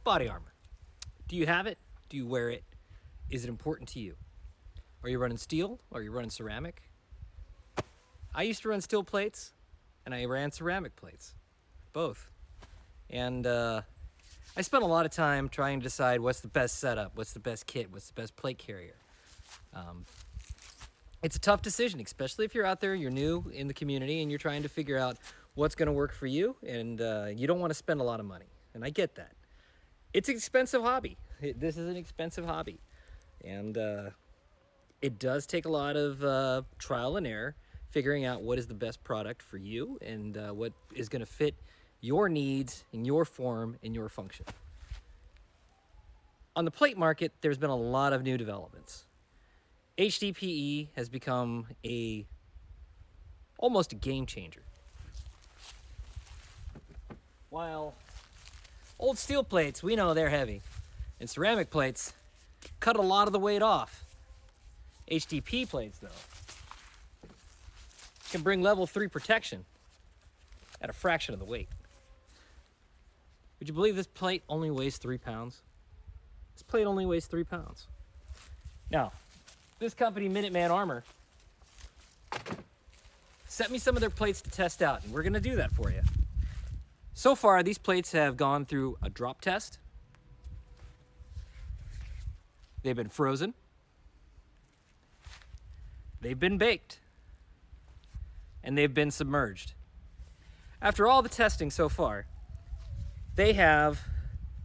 Body armor. Do you have it? Do you wear it? Is it important to you? Are you running steel? Are you running ceramic? I used to run steel plates, and I ran ceramic plates, both. And I spent a lot of time trying to decide what's the best setup, what's the best kit, what's the best plate carrier. It's a tough decision, especially if you're out there, you're new in the community, and you're trying to figure out what's going to work for you, and you don't want to spend a lot of money. And I get that. It's an expensive hobby. This is an expensive hobby. And it does take a lot of trial and error, figuring out what is the best product for you and what is going to fit your needs and your form and your function. On the plate market, there's been a lot of new developments. HDPE has become almost a game changer. While old steel plates, we know they're heavy, and ceramic plates cut a lot of the weight off. HDPE plates, though, can bring level 3 protection at a fraction of the weight. Would you believe this plate only weighs 3 pounds? This plate only weighs 3 pounds. Now, this company, Minuteman Armor, sent me some of their plates to test out, and we're going to do that for you. So far, these plates have gone through a drop test. They've been frozen. They've been baked. And they've been submerged. After all the testing so far, they have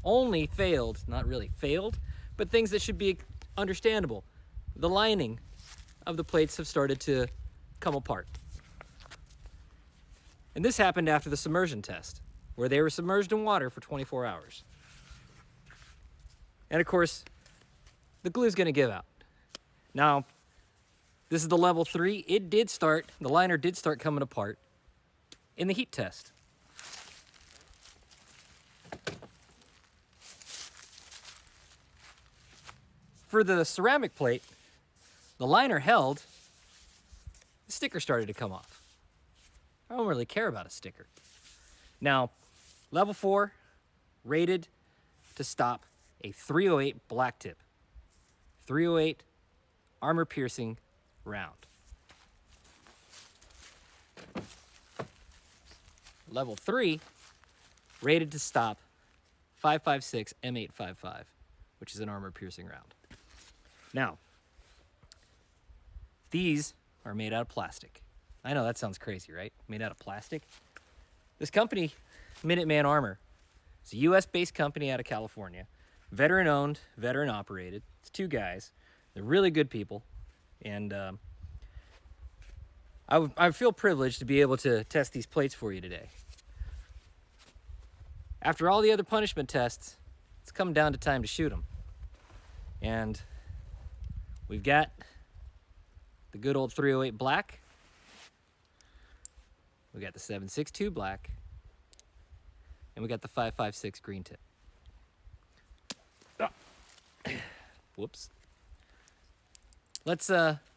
only failed, not really failed, but things that should be understandable. The lining of the plates have started to come apart. And this happened after the submersion test, where they were submerged in water for 24 hours. And of course, the glue's gonna give out. Now, this is the level 3. The liner did start coming apart in the heat test. For the ceramic plate, the liner held, the sticker started to come off. I don't really care about a sticker. Now, level 4, rated to stop a 308 black tip. 308 armor piercing round. Level 3, rated to stop 5.56 M855, which is an armor piercing round. Now, these are made out of plastic. I know that sounds crazy, right? Made out of plastic. This company, Minuteman Armor, it's a US-based company out of California. Veteran-owned, veteran-operated. It's 2 guys. They're really good people. And I feel privileged to be able to test these plates for you today. After all the other punishment tests, it's come down to time to shoot them. And we've got the good old 308 black. We got the 762 black. And we got the 5.56 green tip. Whoops. Let's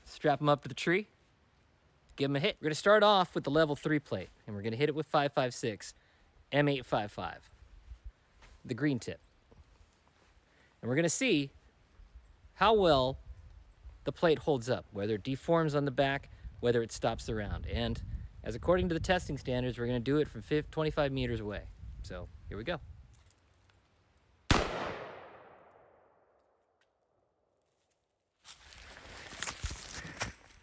strap them up to the tree. Give them a hit. We're gonna start off with the level 3 plate, and we're gonna hit it with 5.56 M855, the green tip. And we're gonna see how well the plate holds up, whether it deforms on the back, whether it stops the round. And as according to the testing standards, we're gonna do it from 25 meters away. So here we go.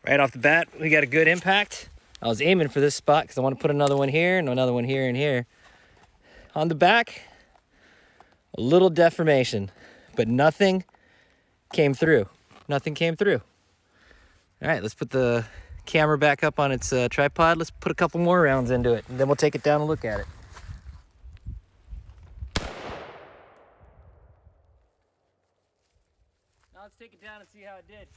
Right off the bat, we got a good impact. I was aiming for this spot because I want to put another one here and another one here and here. On the back, a little deformation, but nothing came through. Nothing came through. All right, let's put the camera back up on its tripod. Let's put a couple more rounds into it, and then we'll take it down and look at it. Now let's take it down and see how it did.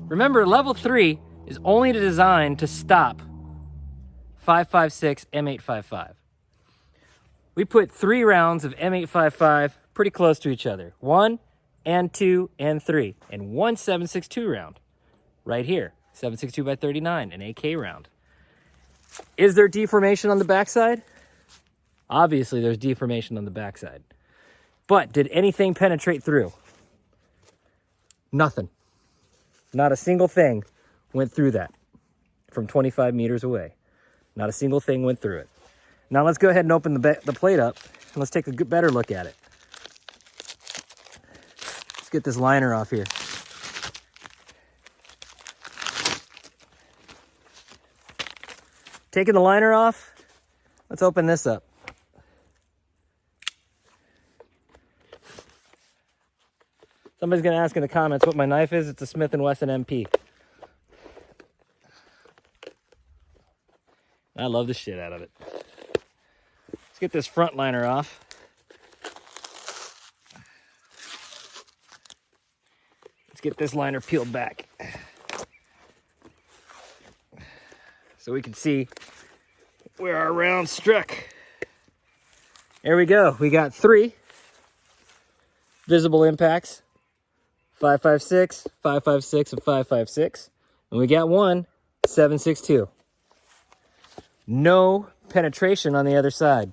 Remember, level 3 is only designed to stop 5.56 M855. We put 3 rounds of M855 pretty close to each other. 1 and 2 and 3. And 1 7.62 round right here. 7.62 by 39, an AK round. Is there deformation on the backside? Obviously, there's deformation on the backside. But did anything penetrate through? Nothing. Not a single thing went through that from 25 meters away. Not a single thing went through it. Now let's go ahead and open the plate up and let's take a better look at it. Let's get this liner off here. Taking the liner off, let's open this up. Somebody's gonna ask in the comments what my knife is. It's a Smith & Wesson MP. I love the shit out of it. Let's get this front liner off. Let's get this liner peeled back so we can see where our round struck. There we go. We got 3 visible impacts. 5.56, 5.56, and 5.56. And we got 1 7.62. No penetration on the other side.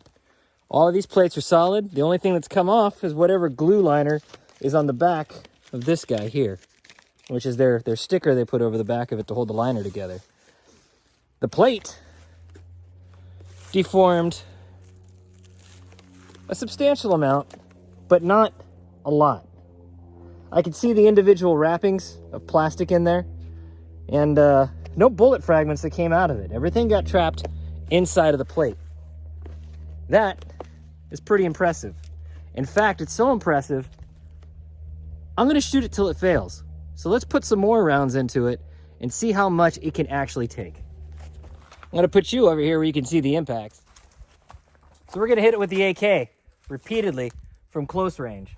All of these plates are solid. The only thing that's come off is whatever glue liner is on the back of this guy here, which is their sticker they put over the back of it to hold the liner together. The plate deformed a substantial amount, but not a lot. I could see the individual wrappings of plastic in there, and no bullet fragments that came out of it. Everything got trapped inside of the plate. That is pretty impressive. In fact, it's so impressive, I'm gonna shoot it till it fails. So let's put some more rounds into it and see how much it can actually take. I'm gonna put you over here where you can see the impacts. So we're gonna hit it with the AK repeatedly from close range.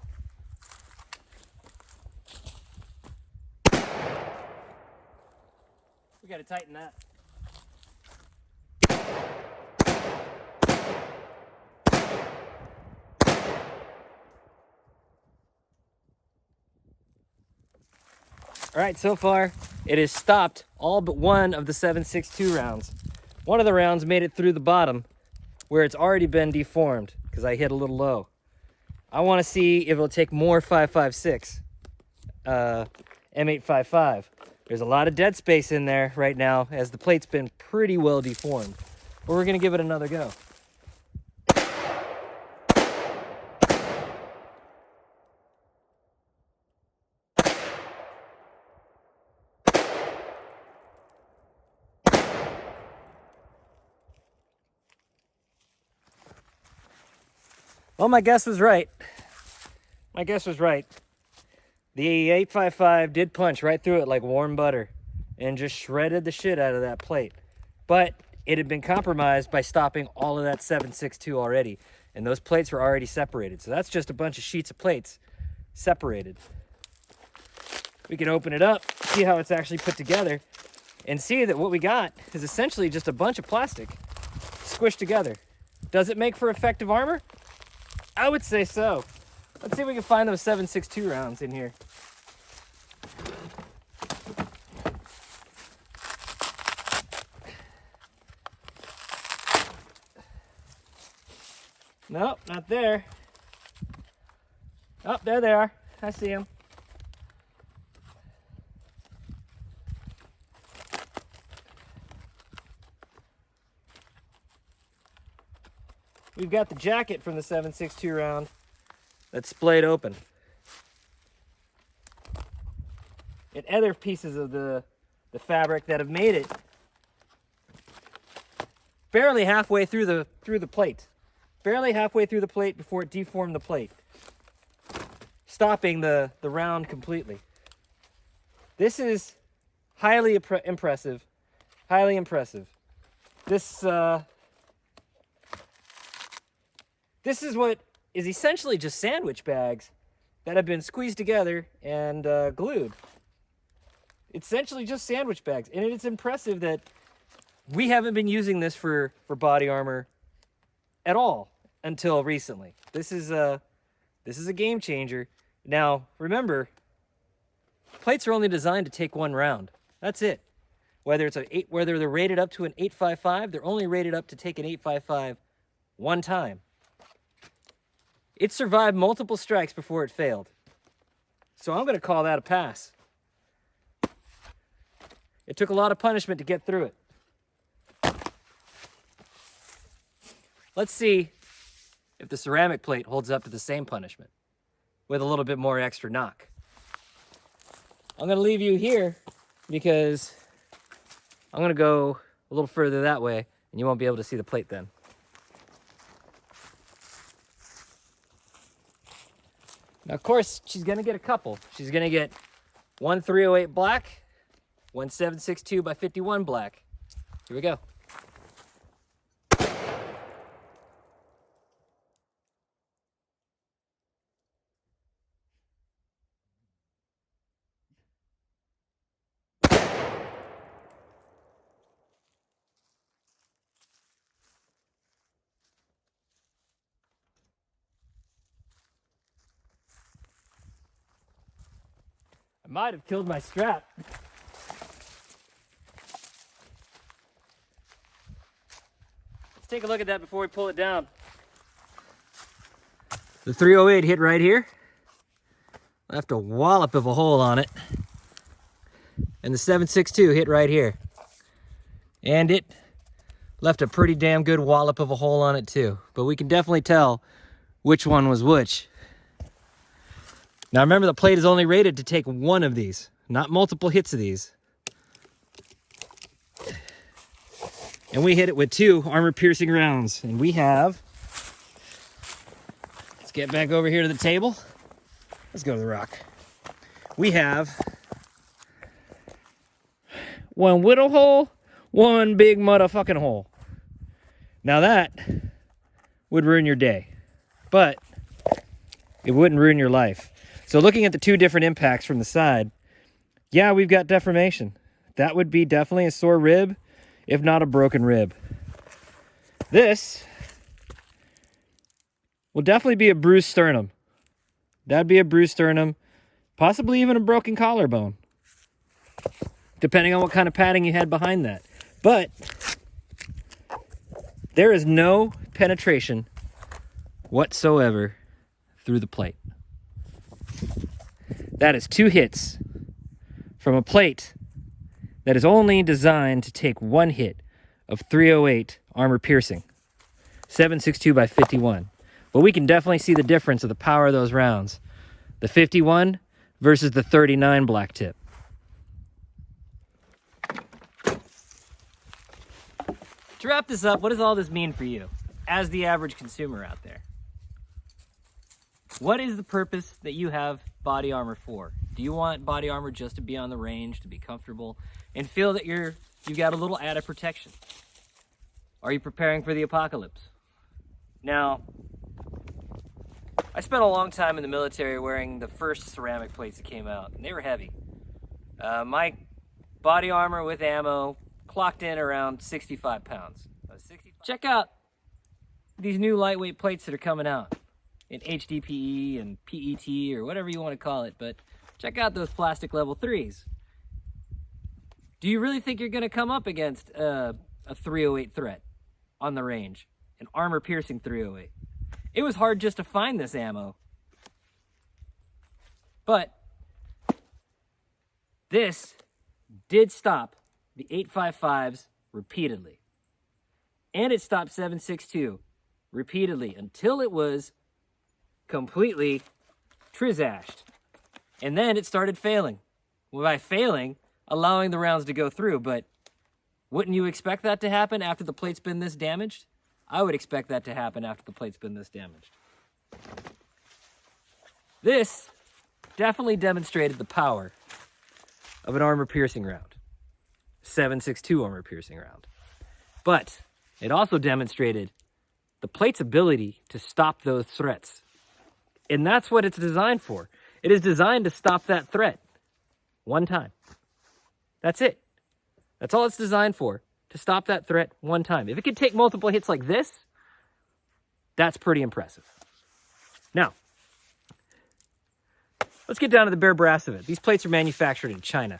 We gotta tighten that. All right, so far it has stopped all but one of the 7.62 rounds. One of the rounds made it through the bottom where it's already been deformed because I hit a little low. I want to see if it'll take more 5.56 M855. There's a lot of dead space in there right now as the plate's been pretty well deformed. But we're gonna give it another go. Well, my guess was right. My guess was right. The 855 did punch right through it like warm butter and just shredded the shit out of that plate. But it had been compromised by stopping all of that 7.62 already. And those plates were already separated. So that's just a bunch of sheets of plates separated. We can open it up, see how it's actually put together, and see that what we got is essentially just a bunch of plastic squished together. Does it make for effective armor? I would say so. Let's see if we can find those 7.62 rounds in here. Nope, not there. Oh, there they are. I see them. We've got the jacket from the 7.62 round that's splayed open. And other pieces of the fabric that have made it barely halfway through the plate. Barely halfway through the plate before it deformed the plate, stopping the round completely. This is highly impressive. Highly impressive. This is what is essentially just sandwich bags that have been squeezed together and glued. It's essentially just sandwich bags. And it's impressive that we haven't been using this for body armor at all until recently. This is a game changer. Now, remember, plates are only designed to take one round. That's it. Whether they're rated up to an 8.55, they're only rated up to take an 8.55 one time. It survived multiple strikes before it failed. So I'm going to call that a pass. It took a lot of punishment to get through it. Let's see if the ceramic plate holds up to the same punishment with a little bit more extra knock. I'm going to leave you here because I'm going to go a little further that way and you won't be able to see the plate then. Now, of course, she's going to get a couple. She's going to get one 308 black, one 762 by 51 black. Here we go. I might have killed my strap. Let's take a look at that before we pull it down. The 308 hit right here. Left a wallop of a hole on it. And the 762 hit right here. And it left a pretty damn good wallop of a hole on it too. But we can definitely tell which one was which. Now remember, the plate is only rated to take one of these, not multiple hits of these. And we hit it with 2 armor-piercing rounds. And we have, let's get back over here to the table. Let's go to the rock. We have 1 little hole, 1 big motherfucking hole. Now that would ruin your day, but it wouldn't ruin your life. So looking at the 2 different impacts from the side, yeah, we've got deformation. That would be definitely a sore rib, if not a broken rib. This will definitely be a bruised sternum. That'd be a bruised sternum, possibly even a broken collarbone, depending on what kind of padding you had behind that. But there is no penetration whatsoever through the plate. That is 2 hits from a plate that is only designed to take 1 hit of 308 armor piercing, 762 by 51. But we can definitely see the difference of the power of those rounds. The 51 versus the 39 black tip. To wrap this up, what does all this mean for you as the average consumer out there? What is the purpose that you have body armor for? Do you want body armor just to be on the range, to be comfortable, and feel that you've got a little added protection? Are you preparing for the apocalypse? Now, I spent a long time in the military wearing the first ceramic plates that came out, and they were heavy. My body armor with ammo clocked in around 65 pounds. Check out these new lightweight plates that are coming out in HDPE and PET or whatever you want to call it, but check out those plastic level 3s. Do you really think you're going to come up against a 308 threat on the range? An armor-piercing 308. It was hard just to find this ammo. But this did stop the 855s repeatedly. And it stopped 762 repeatedly until it was completely trizashed. And then it started failing. Well, by failing, allowing the rounds to go through. But wouldn't you expect that to happen after the plate's been this damaged? I would expect that to happen after the plate's been this damaged. This definitely demonstrated the power of an armor-piercing round. 762 armor-piercing round. But it also demonstrated the plate's ability to stop those threats. And that's what it's designed for. It is designed to stop that threat one time. That's it. That's all it's designed for, to stop that threat one time. If it could take multiple hits like this, that's pretty impressive. Now, let's get down to the bare brass of it. These plates are manufactured in China.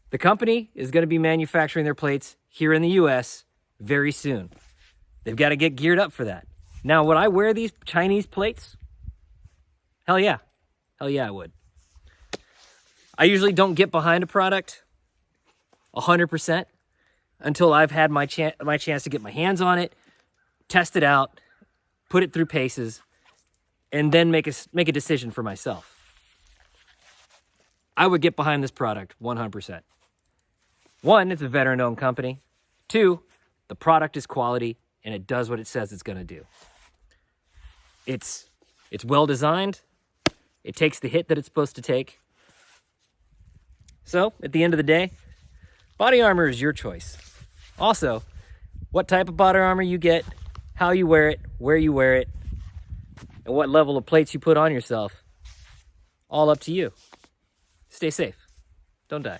The company is going to be manufacturing their plates here in the US very soon. They've got to get geared up for that. Now, would I wear these Chinese plates? Hell yeah. Hell yeah, I would. I usually don't get behind a product 100% until I've had my chance to get my hands on it, test it out, put it through paces, and then make a decision for myself. I would get behind this product 100%. One, it's a veteran-owned company. Two, the product is quality and it does what it says it's going to do. It's well designed. It takes the hit that it's supposed to take. So, at the end of the day, body armor is your choice. Also, what type of body armor you get, how you wear it, where you wear it, and what level of plates you put on yourself, all up to you. Stay safe. Don't die.